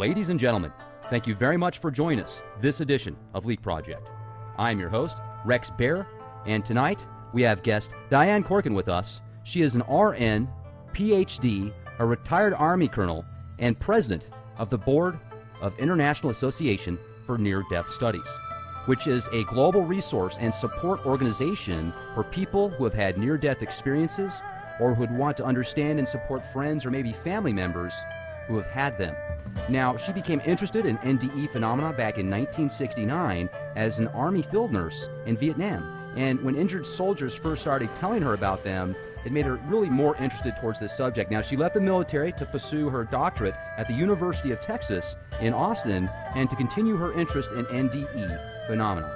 Ladies and gentlemen, thank you very much for joining us this edition of Leak Project. I'm your host, Rex Bear, and tonight we have guest Diane Corcoran with us. She is an R.N., Ph.D., a retired Army colonel, and president of the Board of International Association for Near-Death Studies, which is a global resource and support organization for people who have had near-death experiences or who would want to understand and support friends or maybe family members who have had them. Now, she became interested in NDE phenomena back in 1969 as an Army field nurse in Vietnam. And when injured soldiers first started telling her about them, it made her really more interested towards this subject. Now, she left the military to pursue her doctorate at the University of Texas in Austin and to continue her interest in NDE phenomena.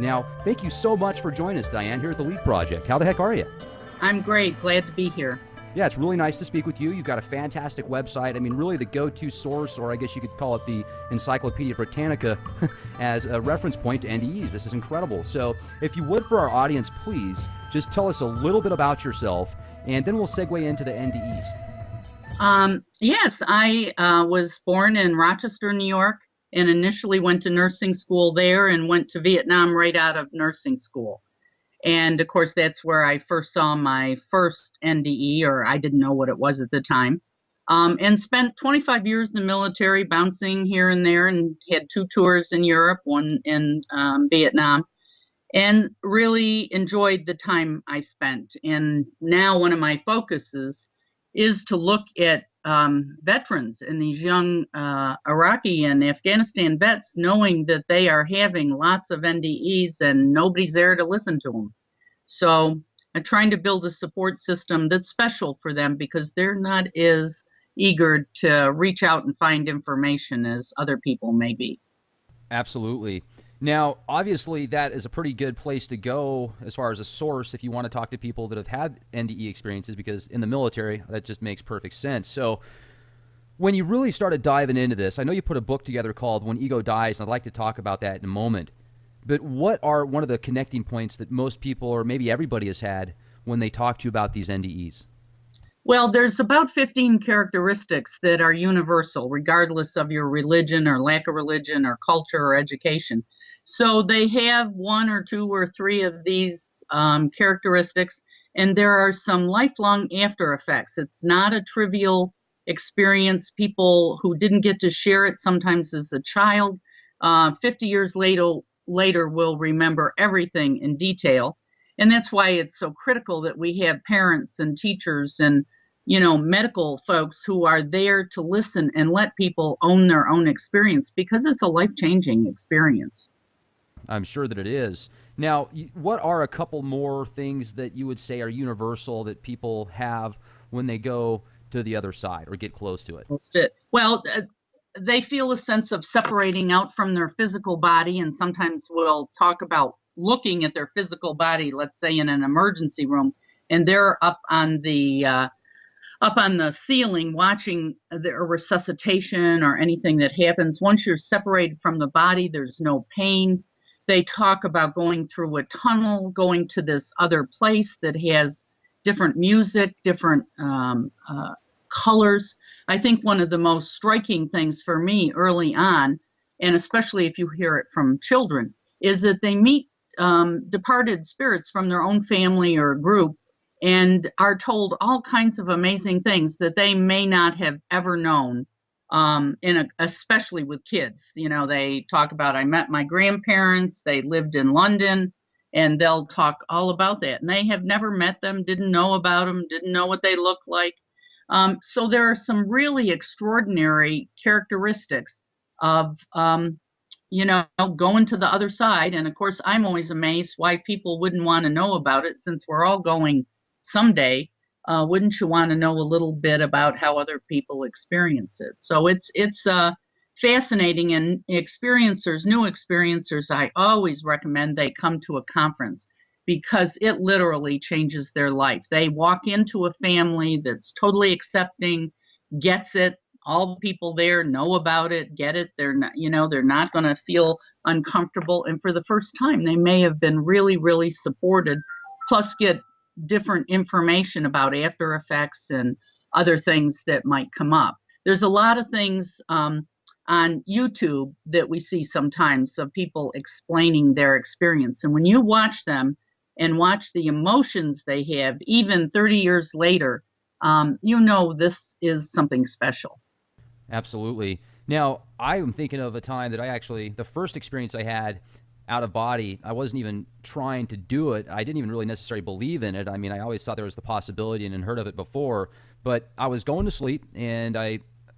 Now, thank you so much for joining us, Diane, here at the Leak Project. How the heck are you? I'm great. Glad to be here. Yeah, it's really nice to speak with you. You've got a fantastic website. I mean, really the go-to source, or I guess you could call it the Encyclopedia Britannica as a reference point to NDEs. This is incredible. So if you would, for our audience, please just tell us a little bit about yourself, and then we'll segue into the NDEs. Yes, I was born in Rochester, New York, and initially went to nursing school there and went to Vietnam right out of nursing school. And, of course, that's where I first saw my first NDE, or I didn't know what it was at the time, and spent 25 years in the military, bouncing here and there, and had 2 tours in Europe, one in Vietnam, and really enjoyed the time I spent. And now one of my focuses is to look at veterans and these young Iraqi and Afghanistan vets, knowing that they are having lots of NDEs and nobody's there to listen to them. So I'm trying to build a support system that's special for them because they're not as eager to reach out and find information as other people may be. Absolutely. Now, obviously, that is a pretty good place to go as far as a source if you want to talk to people that have had NDE experiences, because in the military, that just makes perfect sense. So when you really started diving into this, I know you put a book together called When Ego Dies, and I'd like to talk about that in a moment. But what are one of the connecting points that most people, or maybe everybody, has had when they talk to you about these NDEs? Well, there's about 15 characteristics that are universal, regardless of your religion or lack of religion or culture or education. So they have 1 or 2 or 3 of these characteristics, and there are some lifelong after effects. It's not a trivial experience. People who didn't get to share it sometimes as a child, 50 years later will remember everything in detail. And that's why it's so critical that we have parents and teachers and, medical folks who are there to listen and let people own their own experience, because it's a life-changing experience. I'm sure that it is. Now, what are a couple more things that you would say are universal that people have when they go to the other side or get close to it? Well, they feel a sense of separating out from their physical body, and sometimes we'll talk about looking at their physical body, let's say in an emergency room, and they're up on the ceiling watching the resuscitation or anything that happens. Once you're separated from the body, there's no pain. They talk about going through a tunnel, going to this other place that has different music, different colors. I think one of the most striking things for me early on, and especially if you hear it from children, is that they meet departed spirits from their own family or group and are told all kinds of amazing things that they may not have ever known. Especially with kids, they talk about, I met my grandparents, they lived in London, and they'll talk all about that. And they have never met them, didn't know about them, didn't know what they look like. So there are some really extraordinary characteristics of, going to the other side. And of course, I'm always amazed why people wouldn't want to know about it, since we're all going someday. Wouldn't you want to know a little bit about how other people experience it? So it's fascinating, and new experiencers, I always recommend they come to a conference, because it literally changes their life. They walk into a family that's totally accepting, gets it. All the people there know about it, get it. They're not going to feel uncomfortable. And for the first time, they may have been really, really supported, plus get different information about after effects and other things that might come up. There's a lot of things on YouTube that we see sometimes of people explaining their experience. And when you watch them and watch the emotions they have, even 30 years later, you know this is something special. Absolutely. Now, I am thinking of a time that the first experience I had out of body, I wasn't even trying to do it. I didn't even really necessarily believe in it. I mean, I always thought there was the possibility and had heard of it before, but I was going to sleep, and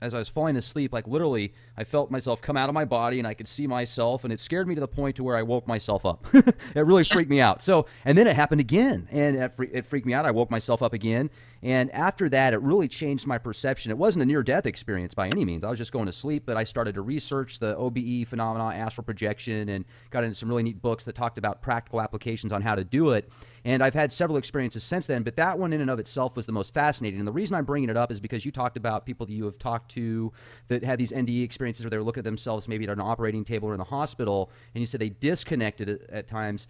as I was falling asleep, like literally, I felt myself come out of my body and I could see myself, and it scared me to the point to where I woke myself up. It really freaked me out. So, and then it happened again, and it freaked me out. I woke myself up again. And after that, it really changed my perception. It wasn't a near-death experience by any means. I was just going to sleep, but I started to research the OBE phenomena, astral projection, and got into some really neat books that talked about practical applications on how to do it. And I've had several experiences since then, but that one in and of itself was the most fascinating. And the reason I'm bringing it up is because you talked about people that you have talked to that had these NDE experiences where they were looking at themselves maybe at an operating table or in the hospital, and you said they disconnected at times.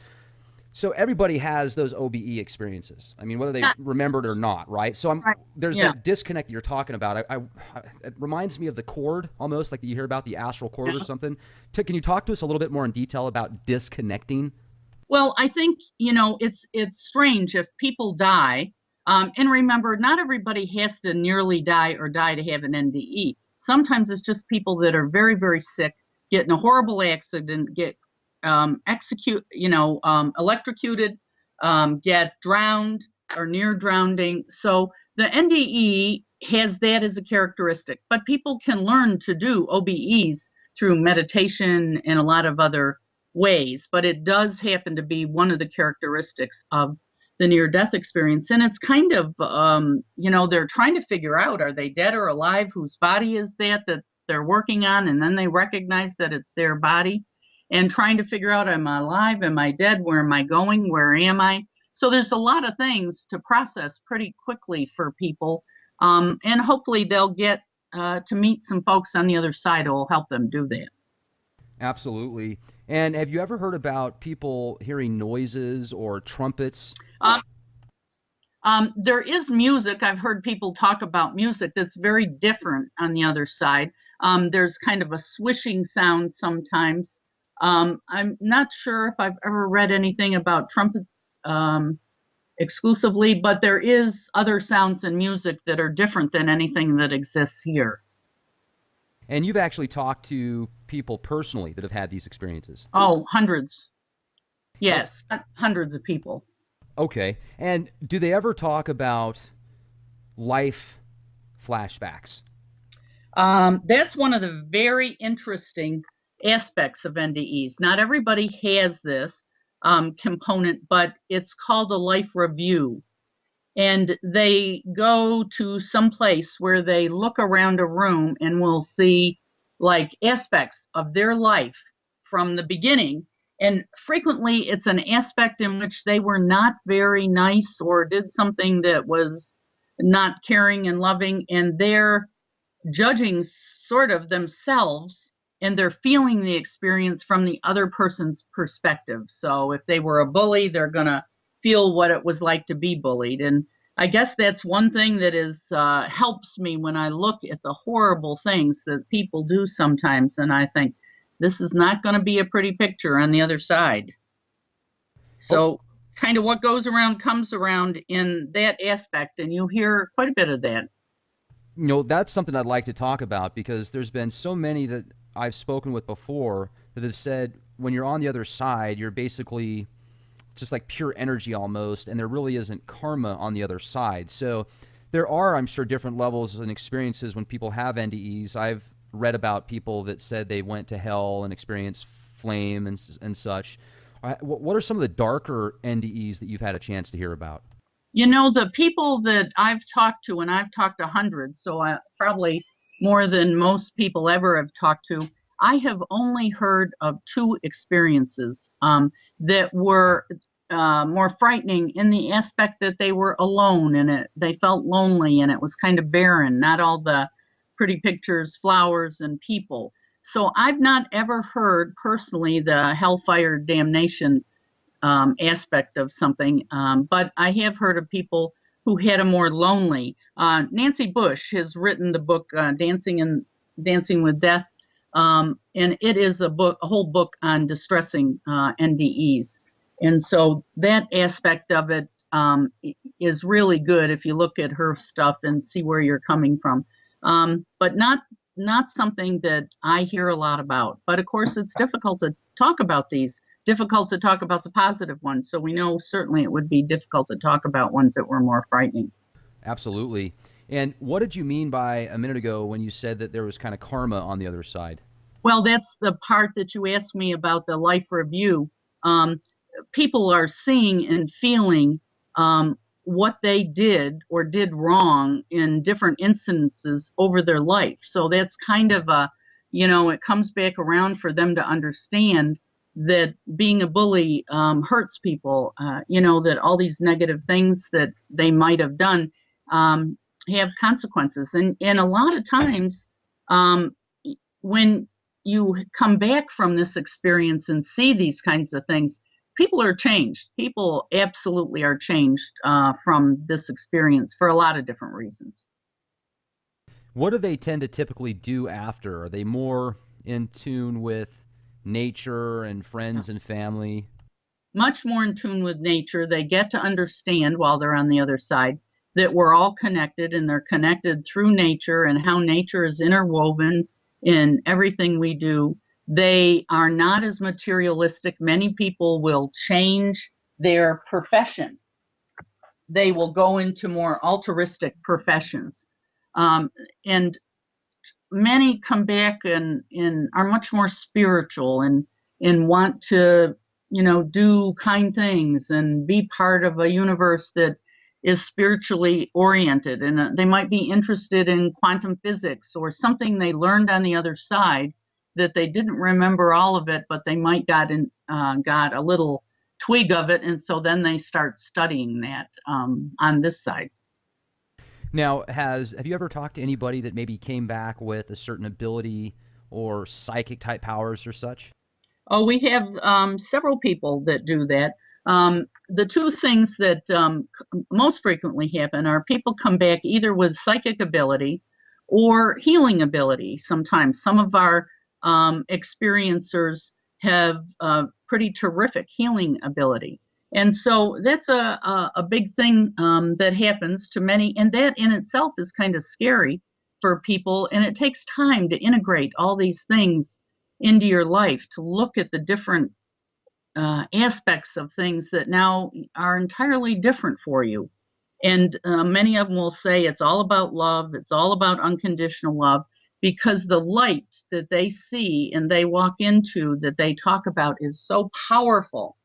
So everybody has those OBE experiences. I mean, whether they remembered or not, right? So there's that disconnect that you're talking about. It reminds me of the cord, almost like you hear about the astral cord or something. Can you talk to us a little bit more in detail about disconnecting? Well, I think, it's strange if people die. And remember, not everybody has to nearly die or die to have an NDE. Sometimes it's just people that are very, very sick, get in a horrible accident, get electrocuted, get drowned or near drowning. So the NDE has that as a characteristic, but people can learn to do OBEs through meditation and a lot of other ways, but it does happen to be one of the characteristics of the near-death experience. And it's kind of, they're trying to figure out, are they dead or alive? Whose body is that they're working on? And then they recognize that it's their body and trying to figure out, am I alive? Am I dead? Where am I going? Where am I? So there's a lot of things to process pretty quickly for people. And hopefully they'll get to meet some folks on the other side who will help them do that. Absolutely. And have you ever heard about people hearing noises or trumpets? There is music. I've heard people talk about music that's very different on the other side. There's kind of a swishing sound sometimes. I'm not sure if I've ever read anything about trumpets exclusively, but there is other sounds in music that are different than anything that exists here. And you've actually talked to people personally that have had these experiences? Oh, hundreds. Yes, hundreds of people. Okay. And do they ever talk about life flashbacks? That's one of the very interesting aspects of NDEs. Not everybody has this component, but it's called a life review. And they go to some place where they look around a room and will see like aspects of their life from the beginning. And frequently it's an aspect in which they were not very nice or did something that was not caring and loving, and they're judging sort of themselves, and they're feeling the experience from the other person's perspective. So if they were a bully, they're going to feel what it was like to be bullied. And I guess that's one thing that is helps me when I look at the horrible things that people do sometimes, and I think this is not going to be a pretty picture on the other side. So kind of what goes around comes around in that aspect, and you hear quite a bit of that. That's something I'd like to talk about, because there's been so many that I've spoken with before that have said when you're on the other side, you're basically just like pure energy almost, and there really isn't karma on the other side. So there are, I'm sure, different levels and experiences when people have NDEs. I've read about people that said they went to hell and experienced flame and such. What are some of the darker NDEs that you've had a chance to hear about? The people that I've talked to, and I've talked to hundreds, so probably more than most people ever have talked to, I have only heard of 2 experiences that were more frightening in the aspect that they were alone, and they felt lonely, and it was kind of barren, not all the pretty pictures, flowers, and people. So I've not ever heard personally the hellfire damnation aspect of something, but I have heard of people who had a more lonely. Nancy Bush has written the book Dancing with Death, And it is a whole book on distressing NDEs. And so that aspect of it is really good if you look at her stuff and see where you're coming from. But not something that I hear a lot about. But of course, it's difficult to talk about these, difficult to talk about the positive ones. So we know certainly it would be difficult to talk about ones that were more frightening. Absolutely. And what did you mean by a minute ago when you said that there was kind of karma on the other side? Well, that's the part that you asked me about the life review. People are seeing and feeling what they did or did wrong in different instances over their life. So that's kind of it comes back around for them to understand that being a bully hurts people, that all these negative things that they might have done have consequences. And a lot of times when you come back from this experience and see these kinds of things, people are changed. People absolutely are changed from this experience for a lot of different reasons. What do they tend to typically do after? Are they more in tune with nature and friends and family? Much more in tune with nature. They get to understand while they're on the other side that we're all connected, and they're connected through nature and how nature is interwoven in everything we do. They are not as materialistic. Many people will change their profession. They will go into more altruistic professions. And many come back and are much more spiritual and want to, do kind things and be part of a universe that is spiritually oriented. And they might be interested in quantum physics or something they learned on the other side that they didn't remember all of it, but they might got a little twig of it. And so then they start studying that on this side. Now, have you ever talked to anybody that maybe came back with a certain ability or psychic type powers or such? Oh, we have several people that do that. The two things that most frequently happen are people come back either with psychic ability or healing ability. Sometimes some of our experiencers have pretty terrific healing ability. And so that's a big thing that happens to many, and that in itself is kind of scary for people, and it takes time to integrate all these things into your life, to look at the different aspects of things that now are entirely different for you. And many of them will say it's all about love, it's all about unconditional love, because the light that they see and they walk into that they talk about is so powerful.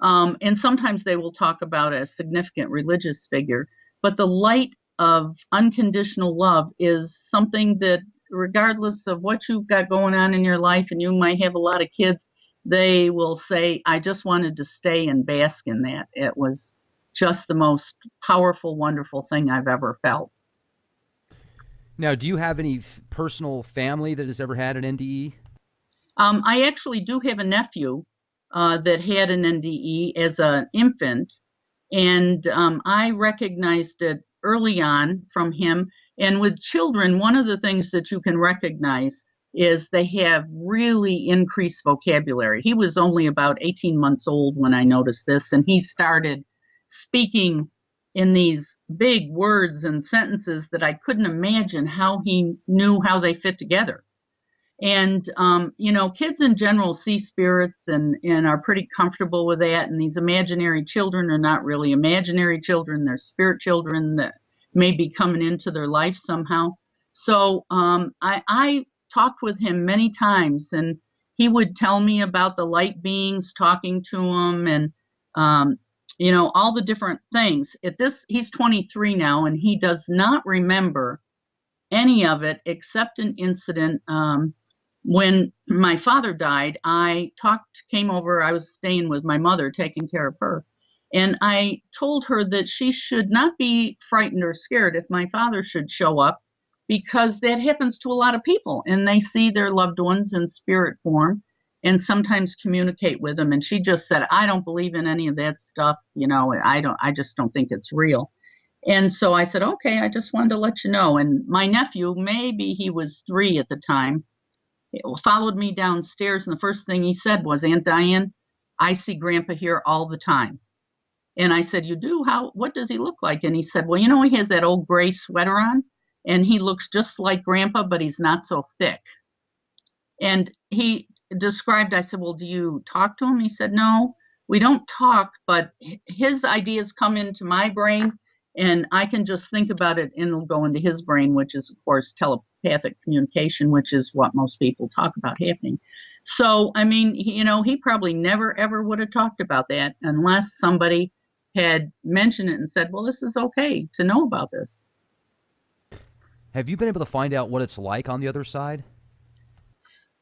And sometimes they will talk about a significant religious figure, but the light of unconditional love is something that, regardless of what you've got going on in your life, and you might have a lot of kids, they will say, I just wanted to stay and bask in that. It was just the most powerful, wonderful thing I've ever felt. Now, do you have any personal family that has ever had an NDE? I actually do have a nephew that had an NDE as an infant, and I recognized it early on from him. And with children, one of the things that you can recognize is they have really increased vocabulary. He was only about 18 months old when I noticed this, and he started speaking in these big words and sentences that I couldn't imagine how he knew how they fit together. And, kids in general see spirits and are pretty comfortable with that. And these imaginary children are not really imaginary children. They're spirit children that may be coming into their life somehow. So I talked with him many times, and he would tell me about the light beings talking to him and, all the different things. He's 23 now, and he does not remember any of it except an incident. When my father died, I came over, I was staying with my mother, taking care of her. And I told her that she should not be frightened or scared if my father should show up, because that happens to a lot of people, and they see their loved ones in spirit form and sometimes communicate with them. And she just said, I don't believe in any of that stuff. I just don't think it's real. And so I said, okay, I just wanted to let you know. And my nephew, maybe he was 3 at the time, followed me downstairs, and the first thing he said was, "Aunt Diane, I see Grandpa here all the time." And I said, "You do? What does he look like?" And he said, "Well, he has that old gray sweater on, and he looks just like Grandpa, but he's not so thick." And he described, I said, "Well, do you talk to him?" He said, "No, we don't talk, but his ideas come into my brain, and I can just think about it, and it'll go into his brain," which is, of course, telepathic communication, which is what most people talk about happening. So, I mean, he probably never, ever would have talked about that unless somebody had mentioned it and said, "Well, this is okay to know about this." Have you been able to find out what it's like on the other side?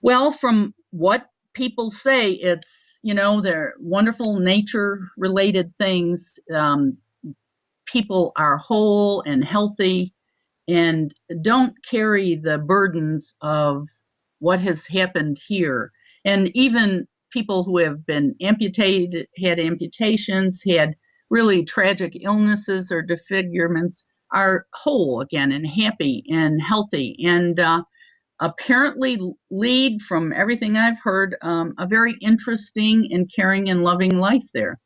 Well, from what people say, it's, they're wonderful nature related things. People are whole and healthy and don't carry the burdens of what has happened here. And even people who have been amputated, had amputations, had really tragic illnesses or disfigurements, are whole again and happy and healthy, and apparently lead, from everything I've heard, a very interesting and caring and loving life there.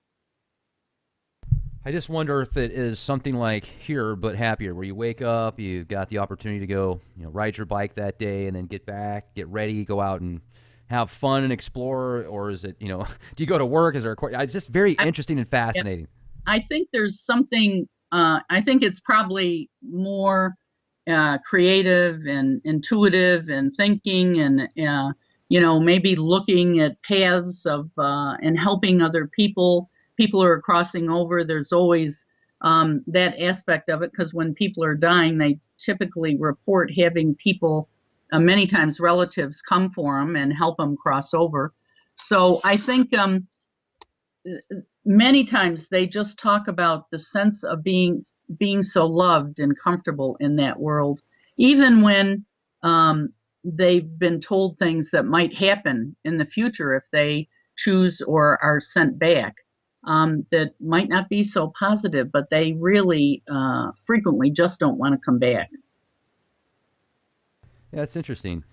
I just wonder if it is something like here, but happier, where you wake up, you've got the opportunity to go, ride your bike that day, and then get back, get ready, go out and have fun and explore, or is it, do you go to work? Is there it's just very interesting and fascinating. I think there's something. I think it's probably more creative and intuitive and thinking, and maybe looking at paths of and helping other people. People who are crossing over. There's always that aspect of it, because when people are dying, they typically report having people, many times relatives, come for them and help them cross over. So I think many times they just talk about the sense of being so loved and comfortable in that world, even when they've been told things that might happen in the future if they choose or are sent back, that might not be so positive, but they really frequently just don't want to come back. Yeah, it's interesting.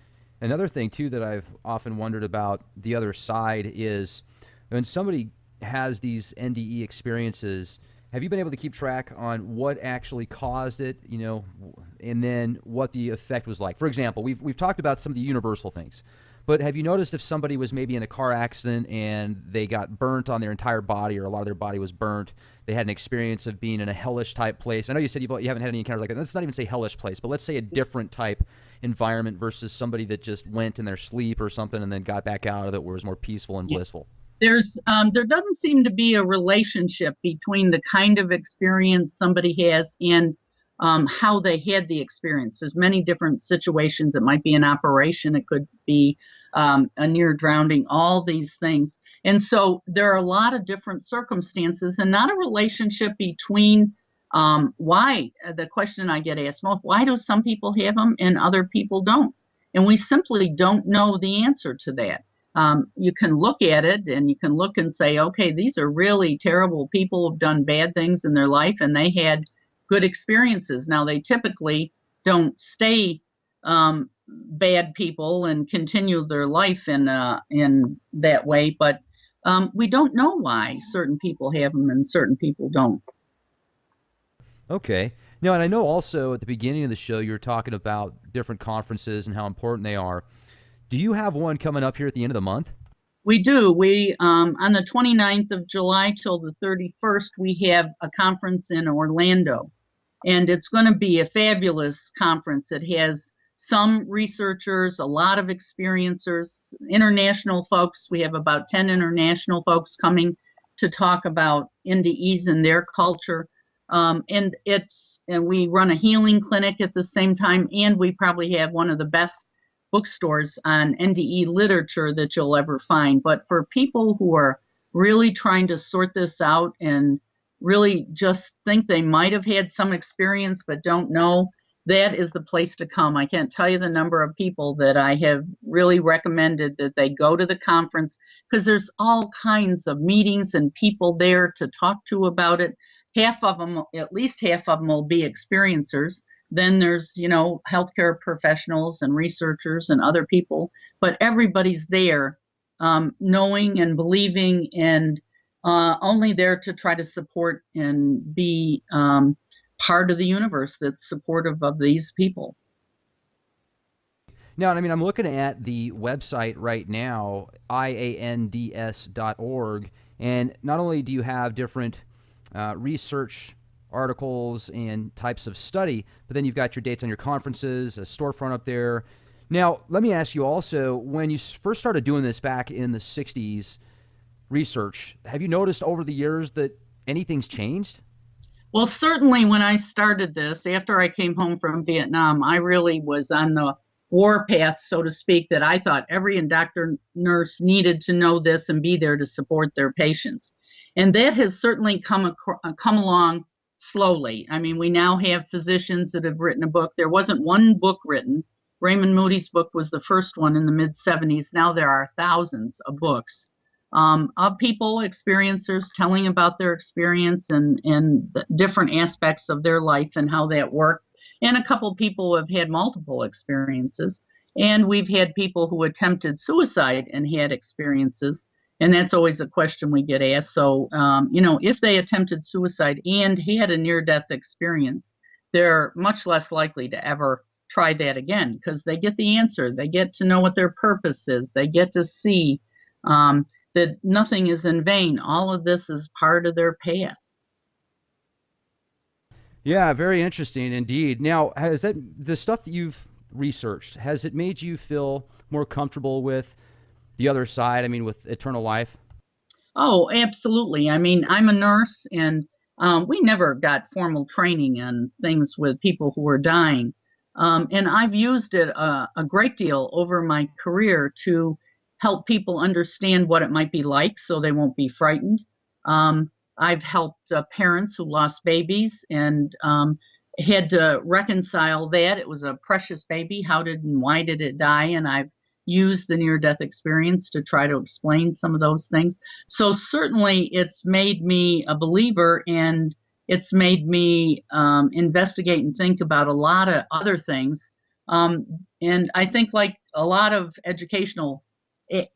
Another thing, too, that I've often wondered about the other side is when somebody has these NDE experiences, have you been able to keep track on what actually caused it, and then what the effect was like? For example, we've talked about some of the universal things, but have you noticed if somebody was maybe in a car accident and they got burnt on their entire body, or a lot of their body was burnt, they had an experience of being in a hellish type place? I know you said you haven't had any encounters like that. Let's not even say hellish place, but let's say a different type environment versus somebody that just went in their sleep or something and then got back out of it where it was more peaceful and blissful. There doesn't seem to be a relationship between the kind of experience somebody has and how they had the experience. There's many different situations. It might be an operation. It could be a near drowning, all these things. And so there are a lot of different circumstances, and not a relationship between why. The question I get asked most, why do some people have them and other people don't? And we simply don't know the answer to that. You can look at it and you can look and say, okay, these are really terrible people who've done bad things in their life and they had good experiences. Now, they typically don't stay bad people and continue their life in that way, but we don't know why certain people have them and certain people don't. Okay. Now, and I know also at the beginning of the show you were talking about different conferences and how important they are. Do you have one coming up here at the end of the month? We do. We on the 29th of July till the 31st, we have a conference in Orlando, and it's going to be a fabulous conference. It has some researchers, a lot of experiencers, international folks. We have about 10 international folks coming to talk about NDEs and their culture. And we run a healing clinic at the same time, and we probably have one of the best bookstores on NDE literature that you'll ever find. But for people who are really trying to sort this out and really just think they might have had some experience but don't know, that is the place to come. I can't tell you the number of people that I have really recommended that they go to the conference, because there's all kinds of meetings and people there to talk to about it. Half of them, at least half of them, will be experiencers. Then there's, healthcare professionals and researchers and other people, but everybody's there, knowing and believing and only there to try to support and be part of the universe that's supportive of these people. Now, I mean, I'm looking at the website right now, IANDS.org, and not only do you have different research articles and types of study, but then you've got your dates on your conferences, a storefront up there. Now, let me ask you also, when you first started doing this back in the 60s, research, have you noticed over the years that anything's changed? Well, certainly when I started this, after I came home from Vietnam, I really was on the warpath, so to speak, that I thought every doctor, nurse needed to know this and be there to support their patients. And that has certainly come along slowly. I mean, we now have physicians that have written a book. There wasn't one book written. Raymond Moody's book was the first one in the mid-70s. Now there are thousands of books of people, experiencers, telling about their experience and the different aspects of their life and how that worked. And a couple of people have had multiple experiences. And we've had people who attempted suicide and had experiences. And that's always a question we get asked. So, if they attempted suicide and had a near-death experience, they're much less likely to ever try that again because they get the answer. They get to know what their purpose is. They get to see that nothing is in vain. All of this is part of their path. Yeah, very interesting indeed. Now, has the stuff that you've researched, has it made you feel more comfortable with the other side? I mean, with eternal life? Oh, absolutely. I mean, I'm a nurse, and we never got formal training on things with people who are dying. And I've used it a great deal over my career to help people understand what it might be like so they won't be frightened. I've helped parents who lost babies and had to reconcile that. It was a precious baby. How did and why did it die? And I've used the near-death experience to try to explain some of those things. So certainly it's made me a believer, and it's made me investigate and think about a lot of other things. And I think, like a lot of educational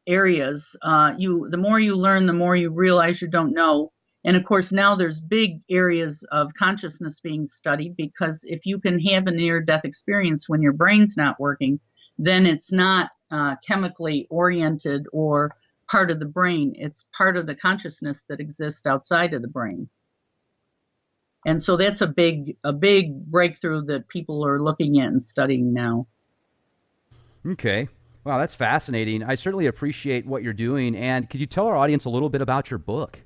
areas, the more you learn, the more you realize you don't know. And of course, now there's big areas of consciousness being studied, because if you can have a near-death experience when your brain's not working, then it's not chemically oriented or part of the brain. It's part of the consciousness that exists outside of the brain. And so that's a big breakthrough that people are looking at and studying now. Okay. Wow, that's fascinating. I certainly appreciate what you're doing. And could you tell our audience a little bit about your book?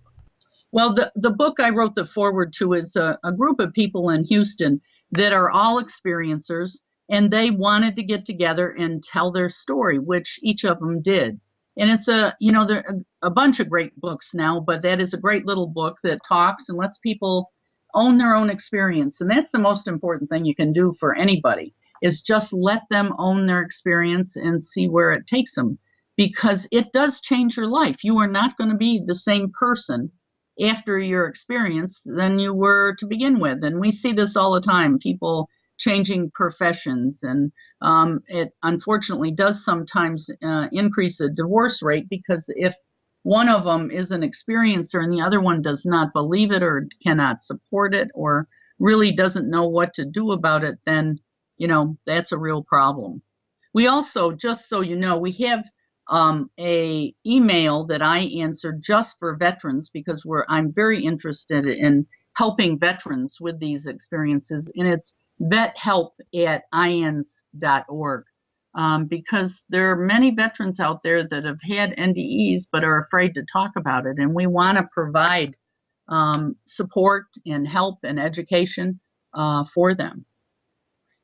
Well, the book I wrote the foreword to is a group of people in Houston that are all experiencers, and they wanted to get together and tell their story, which each of them did. And it's there are a bunch of great books now, but that is a great little book that talks and lets people own their own experience. And that's the most important thing you can do for anybody, is just let them own their experience and see where it takes them, because it does change your life. You are not going to be the same person after your experience than you were to begin with. And we see this all the time, people changing professions. And it unfortunately does sometimes increase the divorce rate, because if one of them is an experiencer and the other one does not believe it or cannot support it or really doesn't know what to do about it, then, that's a real problem. We also, just so you know, we have a email that I answer just for veterans, because I'm very interested in helping veterans with these experiences, and it's vethelp@iands.org, because there are many veterans out there that have had NDEs but are afraid to talk about it, and we want to provide support and help and education for them.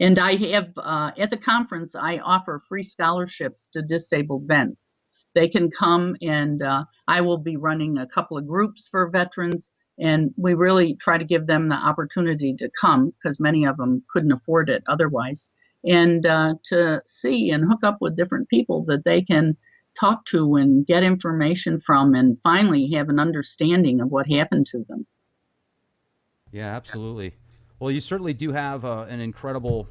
And I have, at the conference, I offer free scholarships to disabled vets. They can come, and I will be running a couple of groups for veterans, and we really try to give them the opportunity to come, because many of them couldn't afford it otherwise, and to see and hook up with different people that they can talk to and get information from, and finally have an understanding of what happened to them. Yeah, absolutely. Well, you certainly do have an incredible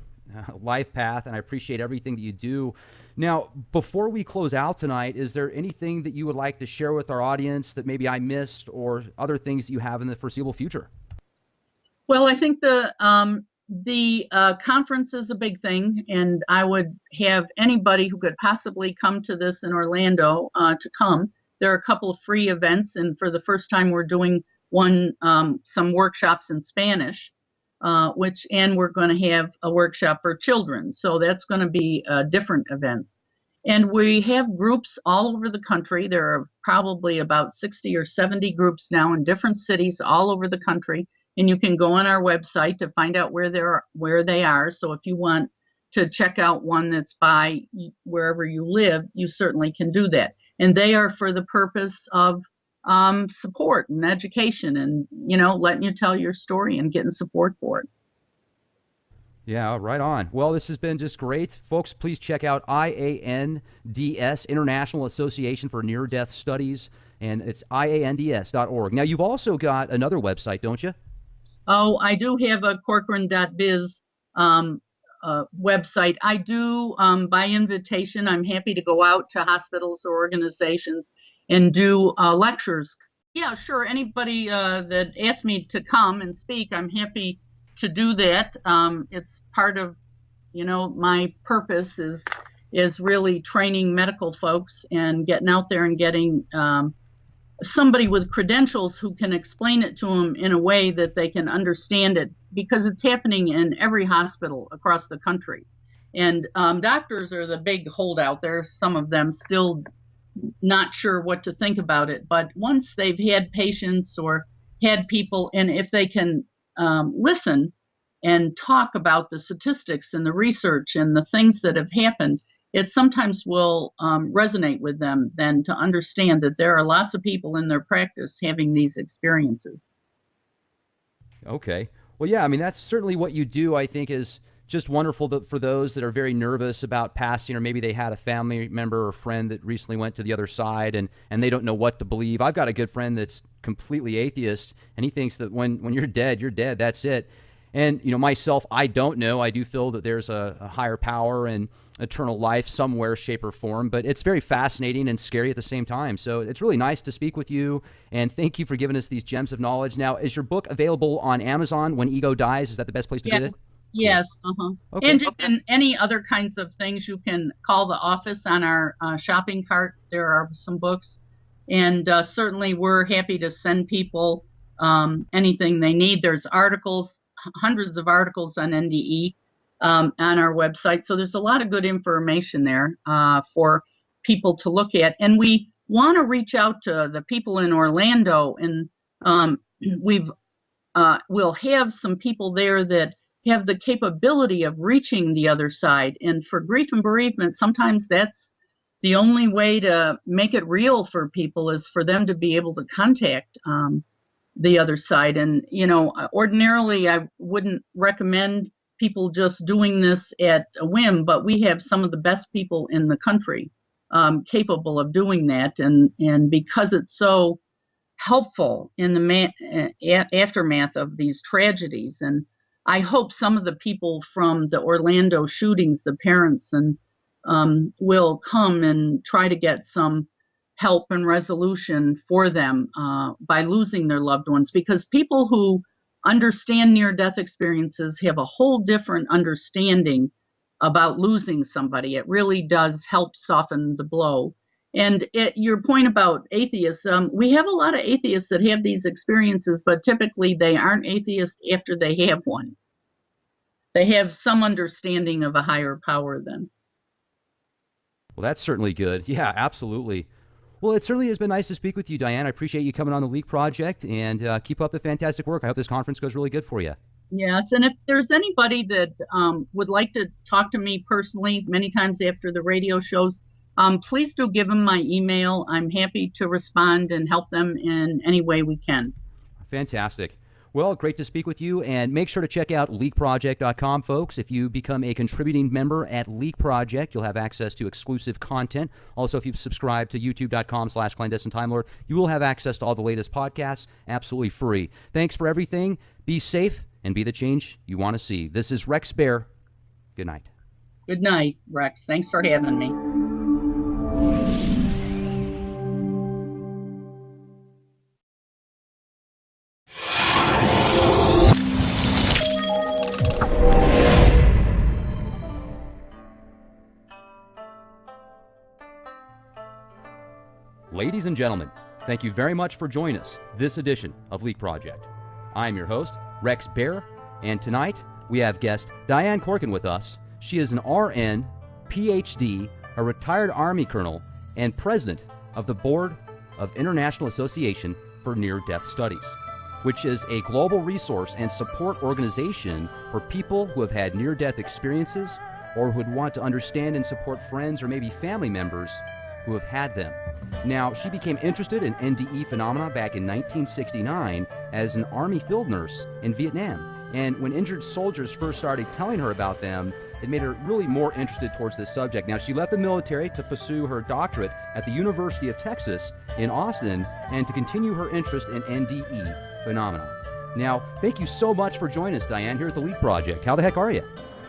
life path, and I appreciate everything that you do. Now, before we close out tonight, is there anything that you would like to share with our audience that maybe I missed, or other things that you have in the foreseeable future? Well, I think the conference is a big thing, and I would have anybody who could possibly come to this in Orlando to come. There are a couple of free events, and for the first time, we're doing some workshops in Spanish, and we're going to have a workshop for children. So that's going to be different events. And we have groups all over the country. There are probably about 60 or 70 groups now in different cities all over the country. And you can go on our website to find out where they are. So if you want to check out one that's by wherever you live, you certainly can do that. And they are for the purpose of support and education, and letting you tell your story and getting support for it. Yeah, right on. Well, this has been just great. Folks, please check out IANDS, International Association for Near-Death Studies, and it's IANDS.org. Now, you've also got another website, don't you? Oh, I do have a Corcoran.biz website. I do, by invitation, I'm happy to go out to hospitals or organizations and do lectures. Yeah, sure. Anybody that asks me to come and speak, I'm happy to do that. It's part of, my purpose is really training medical folks and getting out there and getting somebody with credentials who can explain it to them in a way that they can understand it, because it's happening in every hospital across the country. And doctors are the big holdout. There's some of them still not sure what to think about it. But once they've had patients or had people, and if they can listen and talk about the statistics and the research and the things that have happened, it sometimes will resonate with them then to understand that there are lots of people in their practice having these experiences. Okay. Well, yeah, I mean, that's certainly what you do, I think, is just wonderful for those that are very nervous about passing, or maybe they had a family member or friend that recently went to the other side and they don't know what to believe. I've got a good friend that's completely atheist, and he thinks that when you're dead, that's it. And, myself, I don't know. I do feel that there's a higher power and eternal life somewhere, shape, or form, but it's very fascinating and scary at the same time. So it's really nice to speak with you, and thank you for giving us these gems of knowledge. Now, is your book available on Amazon, When Ego Dies? Is that the best place to get it? Yes. Okay. And you can, any other kinds of things, you can call the office on our shopping cart. There are some books, and certainly we're happy to send people anything they need. There's articles, hundreds of articles on NDE on our website. So there's a lot of good information there for people to look at. And we want to reach out to the people in Orlando, and we'll have some people there that have the capability of reaching the other side. And for grief and bereavement, sometimes that's the only way to make it real for people, is for them to be able to contact the other side. And, ordinarily I wouldn't recommend people just doing this at a whim, but we have some of the best people in the country capable of doing that. And because it's so helpful in the aftermath of these tragedies. And I hope some of the people from the Orlando shootings, the parents, and will come and try to get some help and resolution for them by losing their loved ones, because people who understand near-death experiences have a whole different understanding about losing somebody. It really does help soften the blow. And your point about atheists, we have a lot of atheists that have these experiences, but typically they aren't atheists after they have one. They have some understanding of a higher power then. Well, that's certainly good. Yeah, absolutely. Well, it certainly has been nice to speak with you, Diane. I appreciate you coming on the Leak Project, and keep up the fantastic work. I hope this conference goes really good for you. Yes, and if there's anybody that would like to talk to me personally many times after the radio shows, please do give them my email. I'm happy to respond and help them in any way we can. Fantastic. Well, great to speak with you, and make sure to check out leakproject.com, folks. If you become a contributing member at Leak Project, you'll have access to exclusive content. Also, if you subscribe to youtube.com/clandestine Time Lord, you will have access to all the latest podcasts absolutely free. Thanks for everything. Be safe and be the change you want to see. This is Rex Bear. Good night. Good night, Rex. Thanks for having me. Ladies and gentlemen, thank you very much for joining us this edition of Leak Project. I'm your host, Rex Bear, and tonight we have guest Diane Corcoran with us. She is an R.N., Ph.D., a retired Army colonel, and president of the Board of International Association for Near-Death Studies, which is a global resource and support organization for people who have had near-death experiences or who would want to understand and support friends or maybe family members who have had them. Now, she became interested in NDE phenomena back in 1969 as an Army field nurse in Vietnam. And when injured soldiers first started telling her about them, it made her really more interested towards this subject. Now, she left the military to pursue her doctorate at the University of Texas in Austin and to continue her interest in NDE phenomena. Now, thank you so much for joining us, Diane, here at the Leak Project. How the heck are you?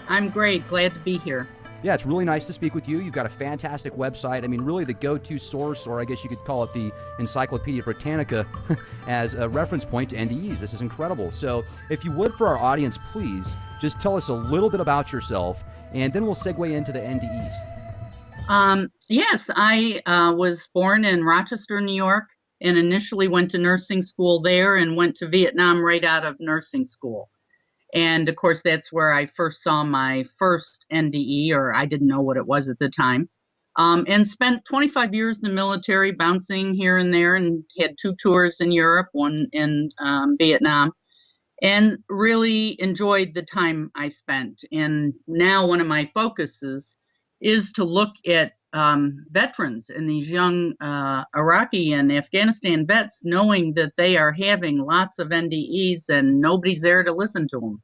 I'm great. Glad to be here. Yeah, it's really nice to speak with you. You've got a fantastic website. I mean, really the go-to source, or I guess you could call it the Encyclopedia Britannica as a reference point to NDEs. This is incredible. So if you would, for our audience, please just tell us a little bit about yourself, and then we'll segue into the NDEs. Yes, I was born in Rochester, New York, and initially went to nursing school there and went to Vietnam right out of nursing school. And of course, that's where I first saw my first NDE, or I didn't know what it was at the time, and spent 25 years in the military, bouncing here and there, and had 2 tours in Europe, one in Vietnam, and really enjoyed the time I spent. And now one of my focuses is to look at veterans and these young Iraqi and Afghanistan vets, knowing that they are having lots of NDEs and nobody's there to listen to them.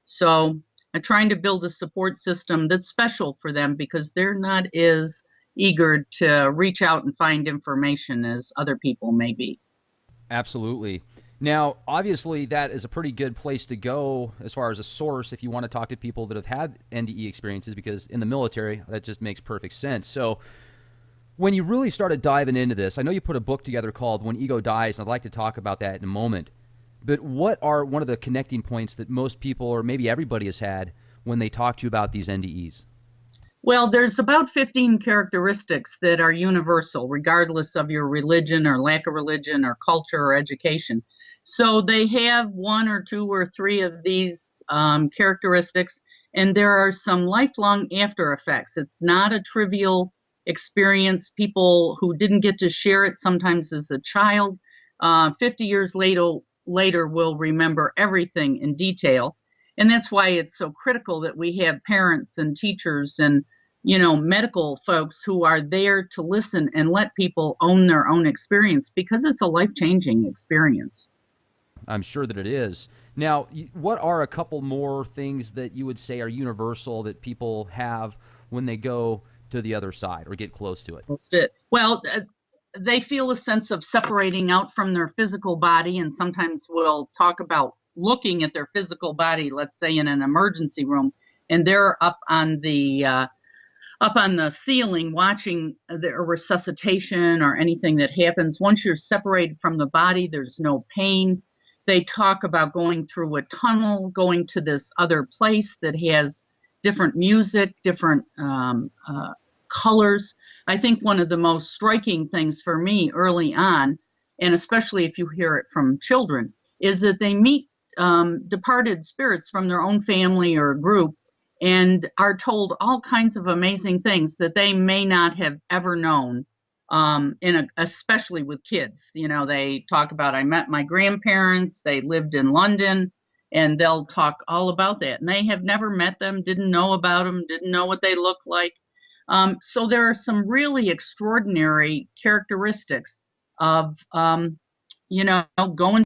So I'm trying to build a support system that's special for them because they're not as eager to reach out and find information as other people may be. Absolutely. Now, obviously, that is a pretty good place to go as far as a source if you want to talk to people that have had NDE experiences, because in the military, that just makes perfect sense. So when you really started diving into this, I know you put a book together called When Ego Dies, and I'd like to talk about that in a moment. But what are one of the connecting points that most people, or maybe everybody, has had when they talk to you about these NDEs? Well, there's about 15 characteristics that are universal, regardless of your religion or lack of religion or culture or education. So they have 1 or 2 or 3 of these characteristics, and there are some lifelong after effects. It's not a trivial experience. People who didn't get to share it sometimes as a child, 50 years later will remember everything in detail. And that's why it's so critical that we have parents and teachers and, medical folks who are there to listen and let people own their own experience, because it's a life-changing experience. I'm sure that it is. Now, what are a couple more things that you would say are universal that people have when they go to the other side or get close to it? That's it. Well, they feel a sense of separating out from their physical body, and sometimes we'll talk about looking at their physical body, let's say in an emergency room, and they're up on the ceiling watching the resuscitation or anything that happens. Once you're separated from the body, there's no pain. They talk about going through a tunnel, going to this other place that has different music, different colors. I think one of the most striking things for me early on, and especially if you hear it from children, is that they meet departed spirits from their own family or group and are told all kinds of amazing things that they may not have ever known. Especially with kids, they talk about, I met my grandparents, they lived in London, and they'll talk all about that. And they have never met them, didn't know about them, didn't know what they look like. So there are some really extraordinary characteristics of, going